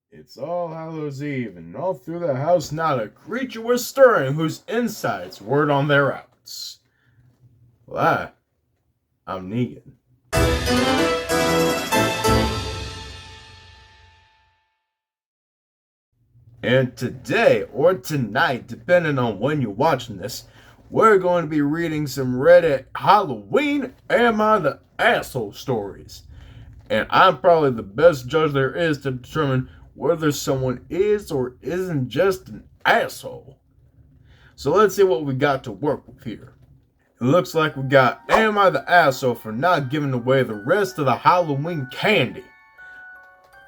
It's All Hallows Eve, and all through the house not a creature was stirring whose insides weren't on their outs. Well, I'm Negan. And today, or tonight, depending on when you're watching this, we're going to be reading some Reddit Halloween Am I the Asshole stories. And I'm probably the best judge there is to determine whether someone is or isn't just an asshole. So let's see what we got to work with here. It looks like we got, am I the asshole for not giving away the rest of the Halloween candy?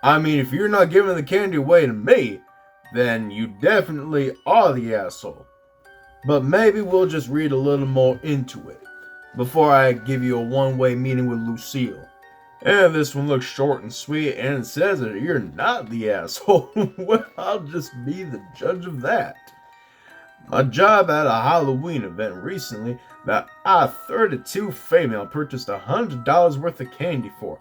I mean, if you're not giving the candy away to me, then you definitely are the asshole. But maybe we'll just read a little more into it before I give you a one-way meeting with Lucille. And this one looks short and sweet, and it says that you're not the asshole. Well, I'll just be the judge of that. My job at a Halloween event recently that a 32 female purchased $100 worth of candy for.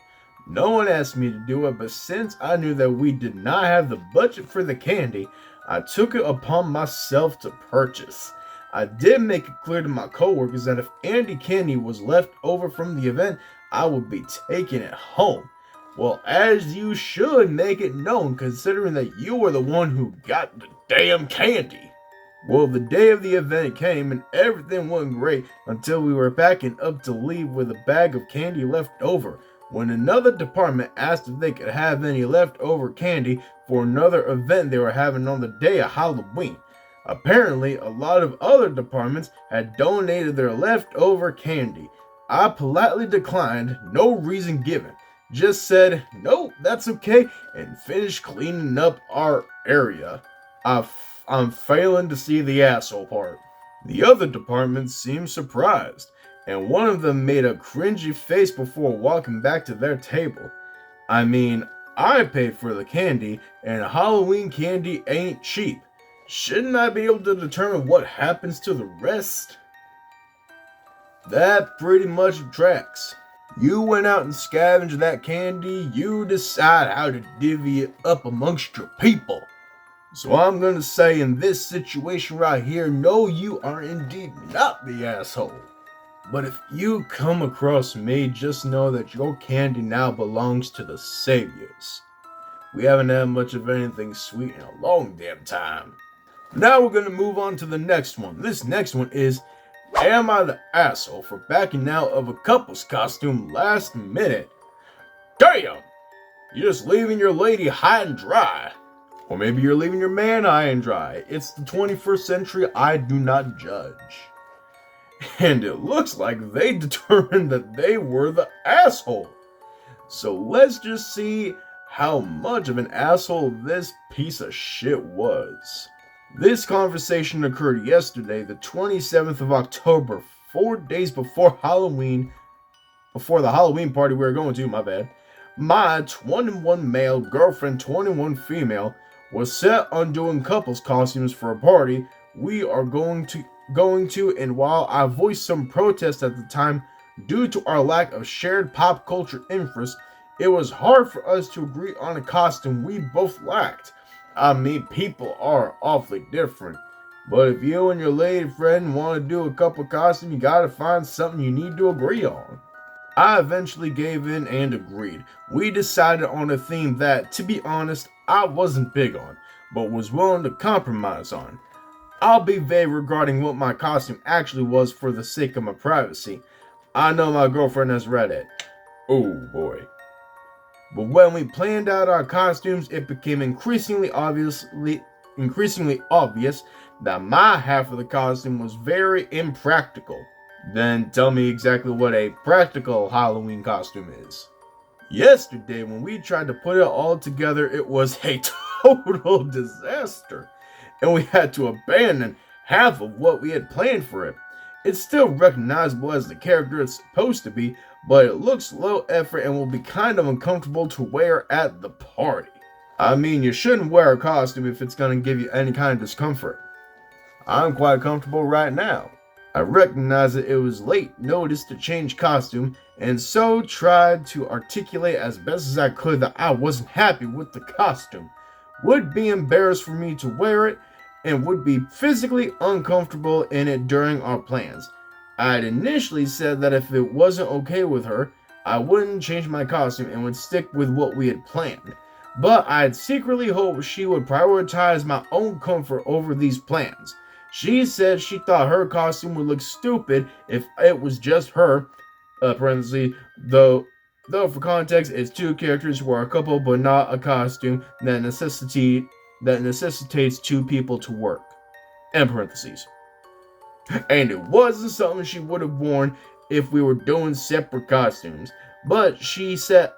No one asked me to do it, but since I knew that we did not have the budget for the candy, I took it upon myself to purchase. I did make it clear to my coworkers that if any candy was left over from the event, I would be taking it home. Well, as you should make it known, considering that you were the one who got the damn candy. Well, the day of the event came and everything went great until we were packing up to leave with a bag of candy left over, when another department asked if they could have any leftover candy for another event they were having on the day of Halloween. Apparently, a lot of other departments had donated their leftover candy. I politely declined, no reason given. Just said, nope, that's okay, and finished cleaning up our area. I'm failing to see the asshole part. The other departments seemed surprised, and one of them made a cringy face before walking back to their table. I mean, I paid for the candy, and Halloween candy ain't cheap. Shouldn't I be able to determine what happens to the rest? That pretty much tracks. You went out and scavenged that candy, you decide how to divvy it up amongst your people. So I'm gonna say in this situation right here, no, you are indeed not the asshole. But if you come across me, just know that your candy now belongs to the saviors. We haven't had much of anything sweet in a long damn time. Now we're gonna move on to the next one. This next one is, am I the asshole for backing out of a couple's costume last minute? Damn! You're just leaving your lady high and dry. Or maybe you're leaving your man high and dry. It's the 21st century, I do not judge. And it looks like they determined that they were the asshole. So let's just see how much of an asshole this piece of shit was. This conversation occurred yesterday, the 27th of October, 4 days before Halloween, before the Halloween party we were going to, my bad. My 21 male girlfriend, 21 female, was set on doing couples costumes for a party we are going to, and while I voiced some protest at the time due to our lack of shared pop culture interest, it was hard for us to agree on a costume we both lacked. I mean, people are awfully different, but if you and your lady friend want to do a couple costume, you gotta find something you need to agree on. I eventually gave in and agreed. We decided on a theme that, to be honest, I wasn't big on, but was willing to compromise on. I'll be vague regarding what my costume actually was for the sake of my privacy. I know my girlfriend has read it. Oh boy. But when we planned out our costumes, it became increasingly obvious that my half of the costume was very impractical. Then tell me exactly what a practical Halloween costume is. Yesterday, when we tried to put it all together, it was a total disaster, and we had to abandon half of what we had planned for it. It's still recognizable as the character it's supposed to be, but it looks low effort and will be kind of uncomfortable to wear at the party. I mean, you shouldn't wear a costume if it's going to give you any kind of discomfort. I'm quite comfortable right now. I recognized that it was late notice to change costume, and so tried to articulate as best as I could that I wasn't happy with the costume. would be embarrassed for me to wear it and would be physically uncomfortable in it during our plans. I'd initially said that if it wasn't okay with her, I wouldn't change my costume and would stick with what we had planned. But I'd secretly hoped she would prioritize my own comfort over these plans. She said she thought her costume would look stupid if it was just her, parentheses, though for context, it's two characters who are a couple but not a costume that necessitates two people to work. End parentheses. And it wasn't something she would have worn if we were doing separate costumes. But she at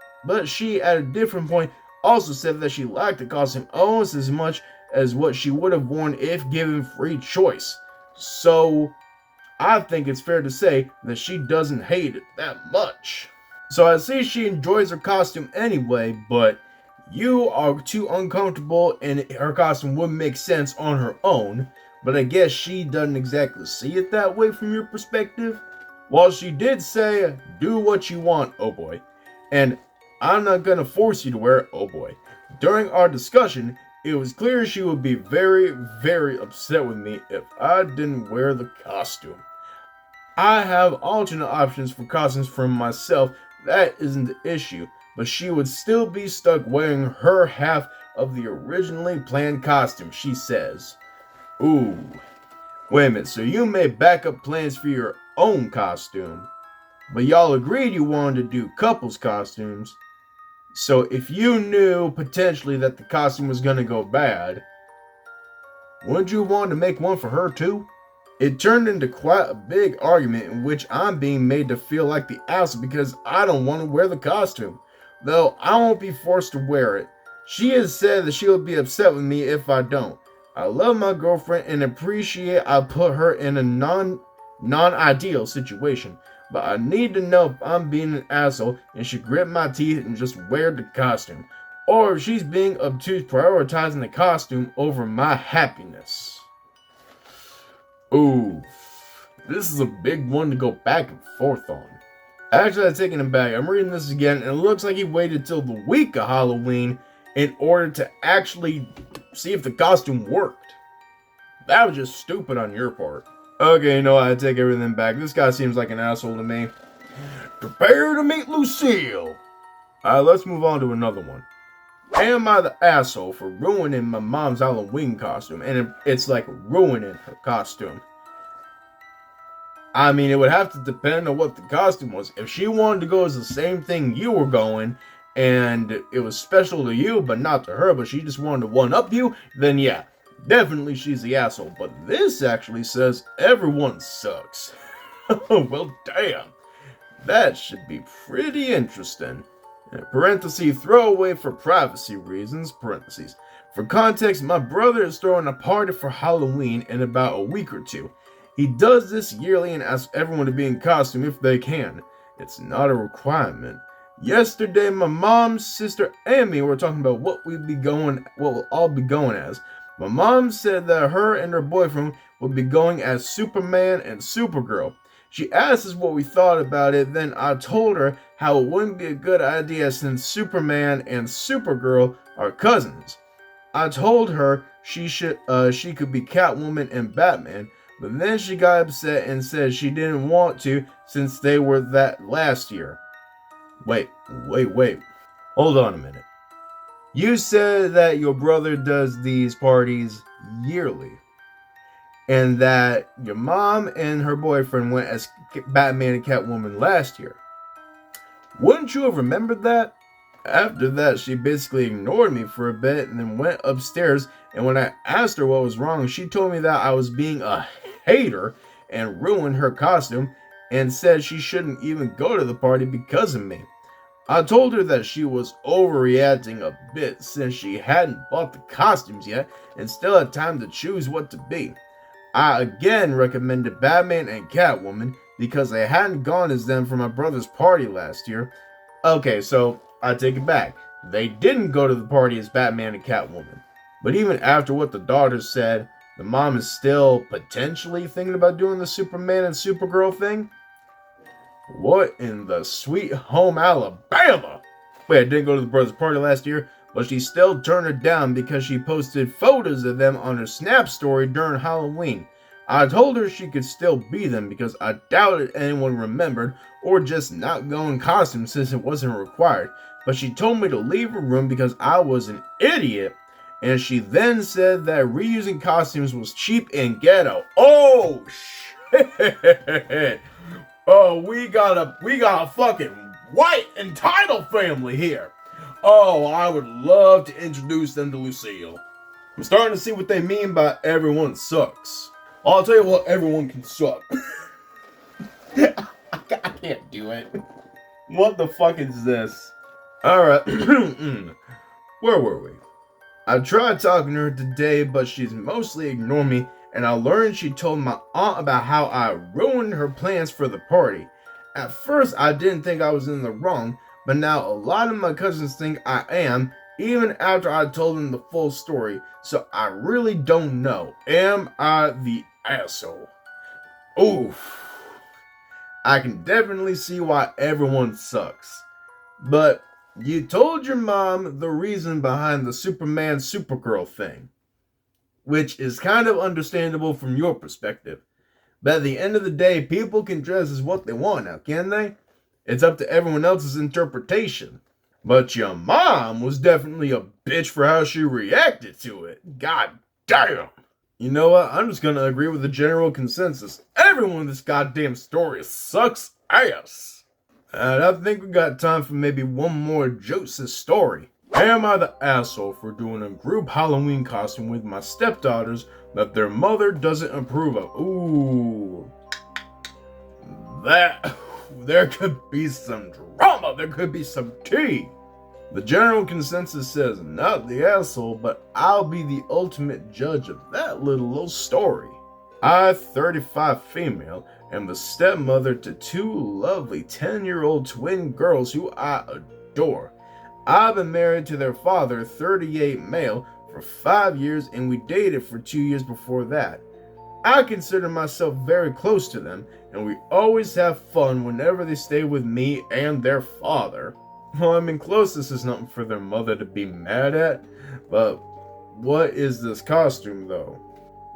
a different point also said that she liked the costume almost as much as what she would have worn if given free choice. So I think it's fair to say that she doesn't hate it that much. So I see she enjoys her costume anyway, but you are too uncomfortable and her costume wouldn't make sense on her own. But I guess she doesn't exactly see it that way from your perspective. While she did say, do what you want, oh boy. And I'm not gonna force you to wear it, oh boy. During our discussion, it was clear she would be very, very upset with me if I didn't wear the costume. I have alternate options for costumes for myself, that isn't the issue, but she would still be stuck wearing her half of the originally planned costume, she says. Ooh. Wait a minute, so you made backup plans for your own costume, but y'all agreed you wanted to do couples costumes. So if you knew potentially that the costume was gonna go bad, wouldn't you want to make one for her too? It turned into quite a big argument in which I'm being made to feel like the asshole because I don't want to wear the costume, though I won't be forced to wear it. She has said that she will be upset with me if I don't. I love my girlfriend and appreciate I put her in a non-ideal situation, but I need to know if I'm being an asshole and should grit my teeth and just wear the costume, or if she's being obtuse prioritizing the costume over my happiness. Ooh, this is a big one to go back and forth on. Actually, I'm taking it back. I'm reading this again, and it looks like he waited till the week of Halloween in order to actually see if the costume worked. That was just stupid on your part. Okay, you know what? I take everything back. This guy seems like an asshole to me. Prepare to meet Lucille. Let's move on to another one. Am I the asshole for ruining my mom's Halloween costume? And it's like ruining her costume. I mean, it would have to depend on what the costume was. If she wanted to go as the same thing you were going, and it was special to you, but not to her, but she just wanted to one-up you, then yeah, definitely she's the asshole. But this actually says everyone sucks. Oh, well, damn. That should be pretty interesting. Parentheses, throwaway for privacy reasons, parentheses. For context, my brother is throwing a party for Halloween in about a week or two. He does this yearly and asks everyone to be in costume if they can. It's not a requirement. Yesterday, my mom, sister, and me were talking about what we'll all be going as. My mom said that her and her boyfriend would be going as Superman and Supergirl. She asked us what we thought about it, then I told her how it wouldn't be a good idea since Superman and Supergirl are cousins. I told her she could be Catwoman and Batman, but then she got upset and said she didn't want to since they were that last year. Wait. Hold on a minute. You said that your brother does these parties yearly, and that your mom and her boyfriend went as Batman and Catwoman last year. Wouldn't you have remembered that? After that, she basically ignored me for a bit and then went upstairs, and when I asked her what was wrong, she told me that I was being a hater and ruined her costume and said she shouldn't even go to the party because of me. I told her that she was overreacting a bit since she hadn't bought the costumes yet and still had time to choose what to be. I again recommended Batman and Catwoman because I hadn't gone as them for my brother's party last year. Okay, so I take it back. They didn't go to the party as Batman and Catwoman. But even after what the daughters said, the mom is still potentially thinking about doing the Superman and Supergirl thing? What in the sweet home Alabama? Wait, I didn't go to the brother's party last year, but she still turned her down because she posted photos of them on her Snap story during Halloween. I told her she could still be them because I doubted anyone remembered or just not go in costume since it wasn't required, but she told me to leave her room because I was an idiot, and she then said that reusing costumes was cheap and ghetto. Oh shit! Oh, we got a fucking white entitled family here. Oh, I would love to introduce them to Lucille. I'm starting to see what they mean by everyone sucks. I'll tell you what, everyone can suck. I can't do it. What the fuck is this? Alright. Where were we? I tried talking to her today, but she's mostly ignored me, and I learned she told my aunt about how I ruined her plans for the party. At first, I didn't think I was in the wrong, but now a lot of my cousins think I am, even after I told them the full story, so I really don't know. Am I the asshole? Oof. I can definitely see why everyone sucks. But you told your mom the reason behind the Superman Supergirl thing, which is kind of understandable from your perspective. But at the end of the day, people can dress as what they want now, can they? It's up to everyone else's interpretation. But your mom was definitely a bitch for how she reacted to it. God damn. You know what? I'm just gonna agree with the general consensus. Everyone in this goddamn story sucks ass. And I think we got time for maybe one more Joseph story. Am I the asshole for doing a group Halloween costume with my stepdaughters that their mother doesn't approve of? Ooh. There could be some drama. There could be some tea. The general consensus says not the asshole, but I'll be the ultimate judge of that little old story. I, 35 female, am the stepmother to two lovely 10-year-old twin girls who I adore. I've been married to their father, 38 male, for 5 years, and we dated for 2 years before that. I consider myself very close to them, and we always have fun whenever they stay with me and their father. Well, I mean, closeness is nothing for their mother to be mad at, but what is this costume, though?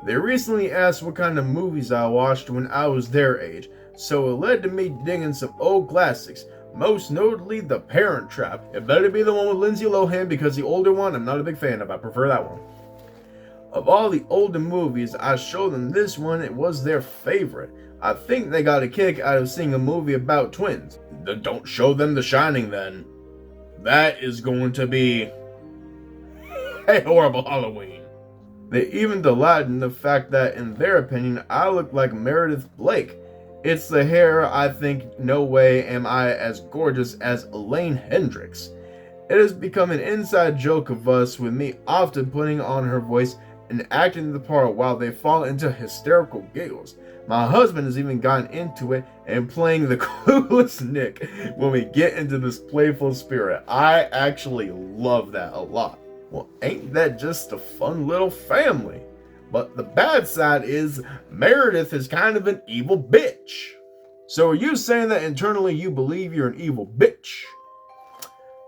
They recently asked what kind of movies I watched when I was their age, so it led to me digging some old classics, most notably The Parent Trap. It better be the one with Lindsay Lohan, because the older one I'm not a big fan of. I prefer that one. Of all the older movies, I showed them this one. It was their favorite. I think they got a kick out of seeing a movie about twins. Don't show them The Shining then. That is going to be a horrible Halloween. They even delight in the fact that, in their opinion, I look like Meredith Blake. It's the hair. I think no way am I as gorgeous as Elaine Hendricks. It has become an inside joke of us, with me often putting on her voice and acting the part while they fall into hysterical giggles. My husband has even gotten into it and playing the clueless Nick when we get into this playful spirit. I actually love that a lot. Well, ain't that just a fun little family? But the bad side is Meredith is kind of an evil bitch. So are you saying that internally you believe you're an evil bitch?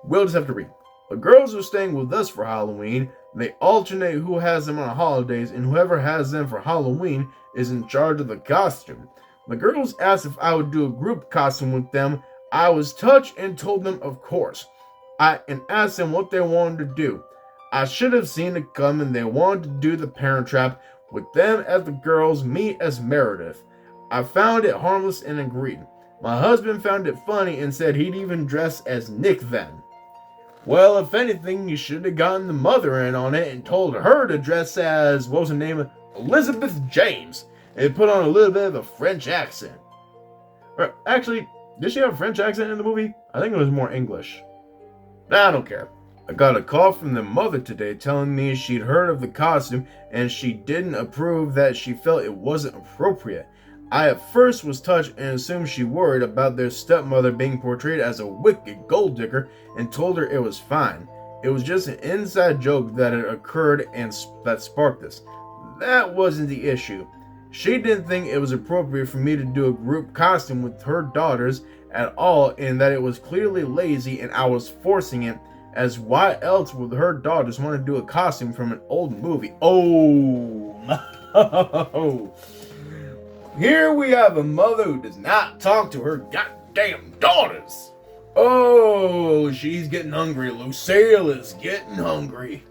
We'll just have to read. The girls are staying with us for Halloween. They alternate who has them on holidays, and whoever has them for Halloween is in charge of the costume. The girls asked if I would do a group costume with them. I was touched and told them of course. I asked them what they wanted to do. I should have seen it coming. They wanted to do The Parent Trap with them as the girls, me as Meredith. I found it harmless and agreed. My husband found it funny and said he'd even dress as Nick then. Well, if anything, you should have gotten the mother in on it and told her to dress as, what was her name? Elizabeth James, and put on a little bit of a French accent. Or, actually, did she have a French accent in the movie? I think it was more English. I don't care. I got a call from the mother today telling me she'd heard of the costume and she didn't approve, that she felt it wasn't appropriate. I at first was touched and assumed she worried about their stepmother being portrayed as a wicked gold digger and told her it was fine. It was just an inside joke that had occurred and that sparked this. That wasn't the issue. She didn't think it was appropriate for me to do a group costume with her daughters at all, and that it was clearly lazy and I was forcing it, as why else would her daughters want to do a costume from an old movie? Oh, no. Here we have a mother who does not talk to her goddamn daughters. Oh, she's getting hungry. Lucille is getting hungry.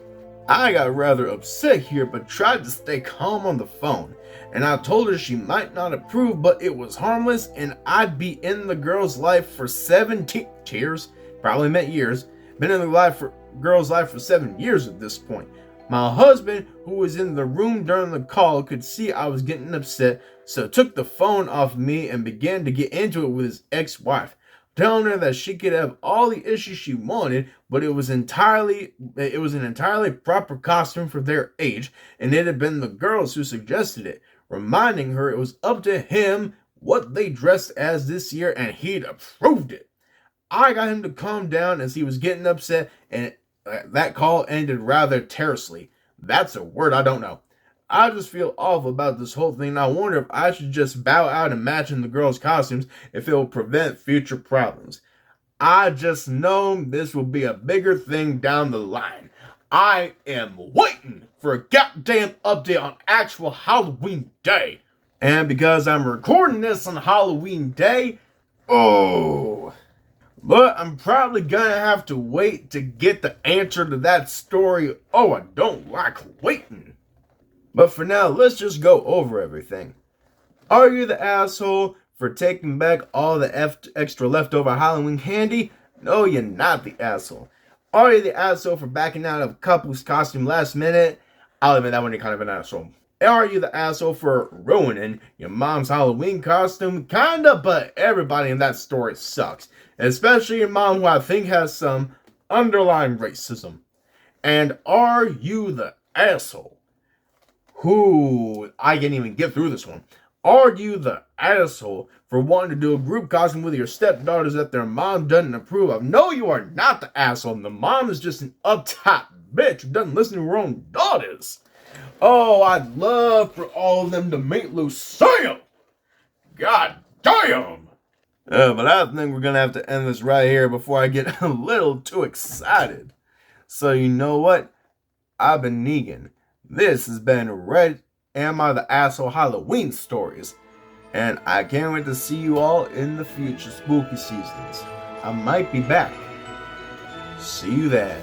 I got rather upset here, but tried to stay calm on the phone. And I told her she might not approve, but it was harmless and I'd be in the girl's life for 17 years. Probably meant years. Been in the girl's life for 7 years at this point. My husband, who was in the room during the call, could see I was getting upset, so took the phone off me and began to get into it with his ex-wife, telling her that she could have all the issues she wanted, but it was an entirely proper costume for their age, and it had been the girls who suggested it, reminding her it was up to him what they dressed as this year, and he'd approved it. I got him to calm down as he was getting upset, and that call ended rather tersely. That's a word I don't know. I just feel awful about this whole thing, and I wonder if I should just bow out and match in the girls' costumes if it will prevent future problems. I just know this will be a bigger thing down the line. I am waiting for a goddamn update on actual Halloween Day. And because I'm recording this on Halloween Day, but I'm probably gonna have to wait to get the answer to that story. Oh, I don't like waiting. But for now, let's just go over everything. Are you the asshole for taking back all the extra leftover Halloween candy? No, you're not the asshole. Are you the asshole for backing out of a couple's costume last minute? I'll admit that one, you're kind of an asshole. Are you the asshole for ruining your mom's Halloween costume? Kinda, but everybody in that story sucks. Especially your mom, who I think has some underlying racism. And are you the asshole who, I can't even get through this one. Are you the asshole for wanting to do a group costume with your stepdaughters that their mom doesn't approve of? No, you are not the asshole. The mom is just an uptight bitch who doesn't listen to her own daughters. Oh, I'd love for all of them to meet Lucille. God damn. But I think we're going to have to end this right here before I get a little too excited. So you know what? I've been Negan. This has been Red Am I the Asshole Halloween Stories. And I can't wait to see you all in the future spooky seasons. I might be back. See you then.